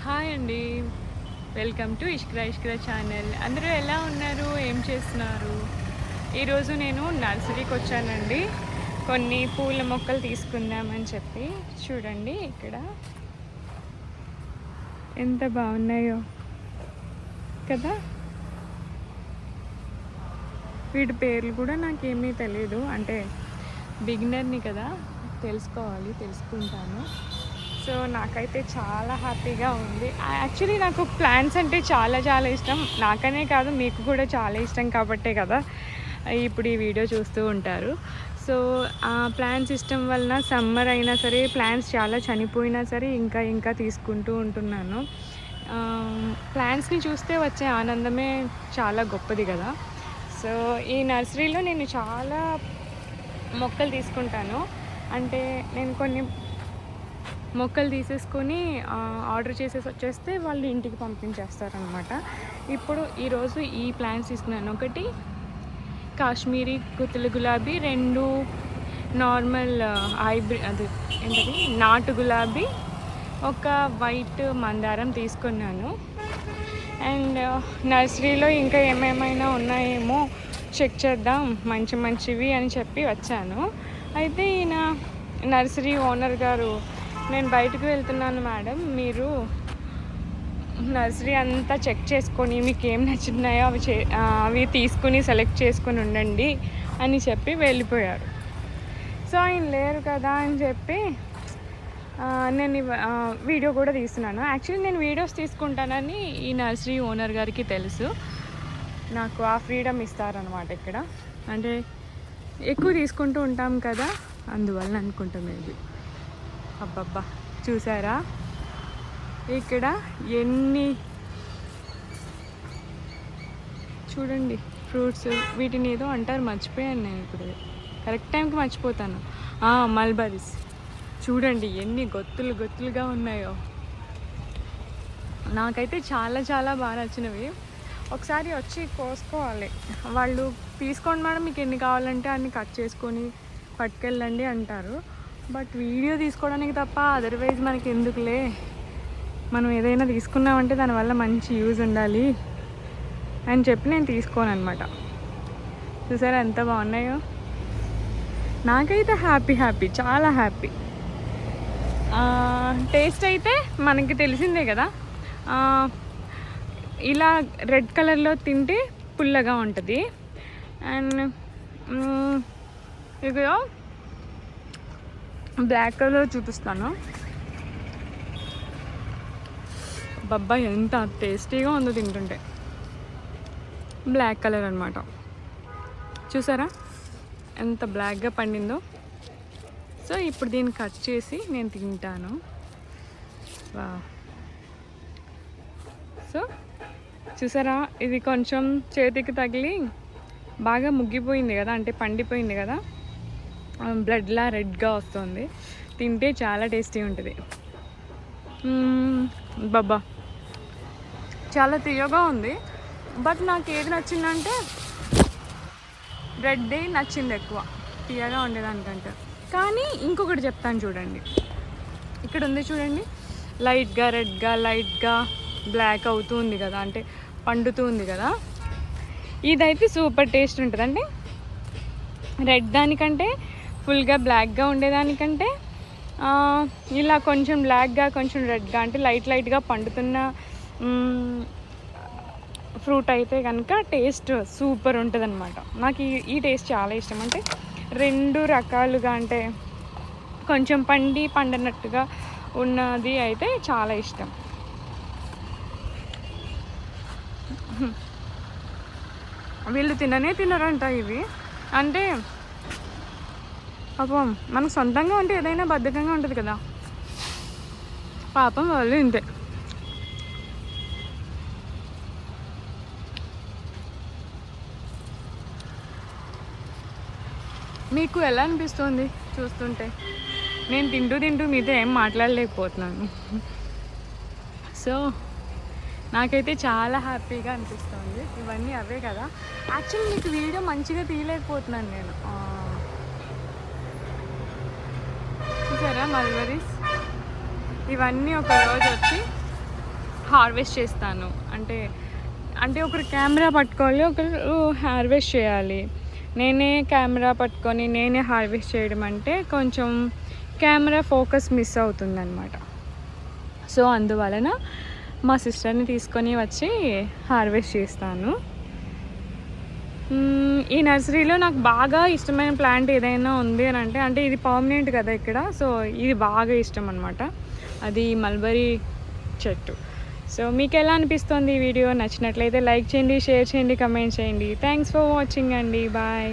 Hi అండి. Welcome to ఇష్క్రా channel. అందరూ ఎలా ఉన్నారు? ఏం చేస్తున్నారు? ఈరోజు నేను నర్సరీకి వచ్చానండి. కొన్ని పూల మొక్కలు తీసుకుందామని చెప్పి. చూడండి ఇక్కడ ఎంత బాగున్నాయో కదా. వీటి పేర్లు కూడా నాకేమీ తెలియదు, అంటే బిగినర్ని కదా, తెలుసుకుంటాను. సో నాకైతే చాలా హ్యాపీగా ఉంది. యాక్చువల్లీ నాకు ప్లాంట్స్ అంటే చాలా చాలా ఇష్టం. నాకనే కాదు, మీకు కూడా చాలా ఇష్టం కాబట్టే కదా ఇప్పుడు ఈ వీడియో చూస్తూ ఉంటారు. సో ఆ ప్లాంట్స్ ఇష్టం వలన సమ్మర్ అయినా సరే, ప్లాంట్స్ చాలా చనిపోయినా సరే ఇంకా తీసుకుంటూ ఉంటున్నాను. ప్లాంట్స్ని చూస్తే వచ్చే ఆనందమే చాలా గొప్పది కదా. సో ఈ నర్సరీలో నేను చాలా మొక్కలు తీసుకుంటాను. అంటే నేను కొన్ని మొక్కలు తీసేసుకొని ఆర్డర్ చేసేసి వచ్చేస్తే వాళ్ళు ఇంటికి పంపించేస్తారనమాట. ఇప్పుడు ఈరోజు ఈ ప్లాంట్స్ తీసుకున్నాను. ఒకటి కాశ్మీరీ గుత్తుల గులాబీ, 2 నార్మల్ హైబ్రిడ్, అది ఏంటది, నాటు గులాబీ, ఒక వైట్ మందారం తీసుకున్నాను. అండ్ నర్సరీలో ఇంకా ఏమేమైనా ఉన్నాయేమో చెక్ చేద్దాం మంచివి అని చెప్పి వచ్చాను. అయితే ఈయన నర్సరీ ఓనర్ గారు, నేను బయటకు వెళ్తున్నాను మేడం, మీరు నర్సరీ అంతా చెక్ చేసుకొని మీకు ఏం నచ్చుతున్నాయో అవి తీసుకుని సెలెక్ట్ చేసుకొని ఉండండి అని చెప్పి వెళ్ళిపోయారు. సో ఆయన లేరు కదా అని చెప్పి నేను వీడియో కూడా తీస్తున్నాను. యాక్చువల్లీ నేను వీడియోస్ తీసుకుంటానని ఈ నర్సరీ ఓనర్ గారికి తెలుసు. నాకు ఆ ఫ్రీడమ్ ఇస్తారనమాట ఇక్కడ. అంటే ఎక్కువ తీసుకుంటూ ఉంటాం కదా, అందువల్ల అనుకుంటాం మేబీ. అబ్బబ్బా, చూసారా ఇక్కడ ఎన్ని, చూడండి ఫ్రూట్స్. వీటిని ఏదో అంటారు, మర్చిపోయాను నేను ఇప్పుడు, కరెక్ట్ టైంకి మర్చిపోతాను. మల్బరీస్. చూడండి ఎన్ని గొత్తులుగా ఉన్నాయో. నాకైతే చాలా చాలా బాగా నచ్చినవి. ఒకసారి వచ్చి కోసుకోవాలి. వాళ్ళు తీసుకోండి మేడం, మీకు ఎన్ని కావాలంటే అన్ని కట్ చేసుకొని పట్టుకెళ్ళండి అంటారు. బట్ వీడియో తీసుకోవడానికి తప్ప అదర్వైజ్ మనకి ఎందుకులే, మనం ఏదైనా తీసుకున్నామంటే దానివల్ల మంచి యూజ్ ఉండాలి అని చెప్పి నేను తీసుకోను అనమాట. చూసారా ఎంత బాగున్నాయో. నాకైతే హ్యాపీ, చాలా హ్యాపీ. టేస్ట్ అయితే మనకి తెలిసిందే కదా. ఇలా రెడ్ కలర్లో తింటే పుల్లగా ఉంటుంది. అండ్ ఇదిగో బ్లాక్ కలర్ చూపిస్తాను. బబ్బా ఎంత టేస్టీగా ఉందో తింటుంటే. బ్లాక్ కలర్ అనమాట. చూసారా ఎంత బ్లాక్గా పండిందో. సో ఇప్పుడు దీన్ని కట్ చేసి నేను తింటాను. వా, సో చూసారా, ఇది కొంచెం చేతికి తగిలి బాగా ముగ్గిపోయింది కదా, అంటే పండిపోయింది కదా, బ్లడ్లా రెడ్గా వస్తుంది. తింటే చాలా టేస్టీ ఉంటుంది. బాబా చాలా తీయగా ఉంది. బట్ నాకు ఏది నచ్చిందంటే రెడ్డే నచ్చింది ఎక్కువ, తీయగా ఉండేదానికంటే. కానీ ఇంకొకటి చెప్తాను చూడండి, ఇక్కడ ఉంది చూడండి, లైట్గా రెడ్గా లైట్గా బ్లాక్ అవుతుంది కదా, అంటే పండుతుంది కదా. ఇదైతే సూపర్ టేస్ట్ ఉంటుంది. అంటే రెడ్ దానికంటే, ఫుల్గా బ్లాక్గా ఉండేదానికంటే ఇలా కొంచెం బ్లాక్గా కొంచెం రెడ్గా, అంటే లైట్గా పండుతున్న ఫ్రూట్ అయితే కనుక టేస్ట్ సూపర్ ఉంటుంది అనమాట. నాకు ఈ టేస్ట్ చాలా ఇష్టం. అంటే 2 రకాలుగా, అంటే కొంచెం పండినట్టుగా ఉన్నది అయితే చాలా ఇష్టం. వీళ్ళు తినరంట ఇవి. అంటే పాపం మనకు సొంతంగా ఉంటే ఏదైనా బద్ధకంగా ఉంటుంది కదా, పాపం వాళ్ళు ఇంతే. మీకు ఎలా అనిపిస్తుంది చూస్తుంటే? నేను తింటూ మీతో ఏం మాట్లాడలేకపోతున్నాను. సో నాకైతే చాలా హ్యాపీగా అనిపిస్తుంది. ఇవన్నీ అవే కదా. యాక్చువల్లీ మీకు వీడియో మంచిగా తీయలేకపోతున్నాను నేను. చూసారా మల్బరీస్, ఇవన్నీ ఒక రోజు వచ్చి హార్వెస్ట్ చేస్తాను. అంటే అంటే ఒకరు కెమెరా పట్టుకోవాలి, ఒకరు హార్వెస్ట్ చేయాలి. నేనే కెమెరా పట్టుకొని నేనే హార్వెస్ట్ చేయడం అంటే కొంచెం కెమెరా ఫోకస్ మిస్ అవుతుందన్నమాట. సో అందువలన మా సిస్టర్ని తీసుకొని వచ్చి హార్వెస్ట్ చేస్తాను. ఈ నర్సరీలో నాకు బాగా ఇష్టమైన ప్లాంట్ ఏదైనా ఉంది అని అంటే ఇది పర్మనెంట్ కదా ఇక్కడ, సో ఇది బాగా ఇష్టం అనమాట. అది మల్బరీ చెట్టు. సో మీకు ఎలా అనిపిస్తుంది ఈ వీడియో? నచ్చినట్లయితే లైక్ చేయండి, షేర్ చేయండి, కమెంట్ చేయండి. థ్యాంక్స్ ఫర్ వాచింగ్ అండి. బాయ్.